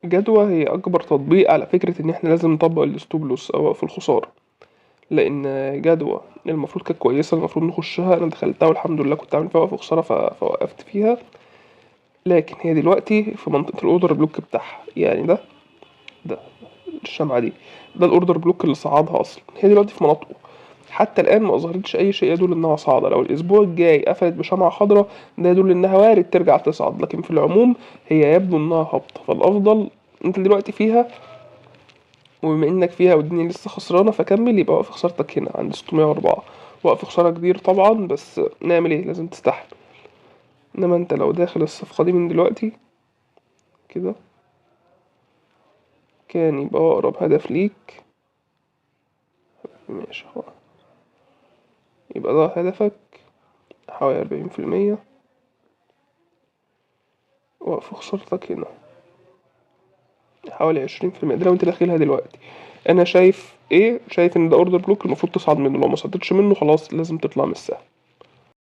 جدوى هي أكبر تطبيق على فكرة إن إحنا لازم نطبق الستوب لوس أو في الخسارة، لأن جدوى المفروض كانت كويسة، المفروض نخشها، أنا دخلتها والحمد لله كنت عامل فيها وقف خسارة فوقفت فيها. لكن هي دلوقتي في منطقة الأوردر بلوك بتاعها، يعني ده الشمعة دي، ده الأوردر بلوك اللي صعدها أصلا، هي دلوقتي في مناطقه. حتى الآن ما أظهرتش أي شيء يدل إنها صاعدة. لو الأسبوع الجاي قفلت بشمعة خضراء ده يدل إنها وارد ترجع تصعد، لكن في العموم هي يبدو إنها هابطة. فالأفضل أنت دلوقتي فيها، وبما إنك فيها والدنيا لسه خسرانة فكمل، يبقى وقف خسارتك هنا عند 604. وقف خسارة كبير طبعا، بس نعمل إيه، لازم تستحمل. إنما أنت لو داخل الصفقة دي من دلوقتي كده، كان يبقى أقرب هدف ليك. ماشي، يبقى ده هدفك حوالي 40%. وقف خسارتك هنا حوالي 20%، ده لو انت داخلها دلوقتي. انا شايف ايه، شايف ان ده اوردر بلوك المفروض تصعد منه، لو ما صعدتش منه خلاص لازم تطلع من السهم.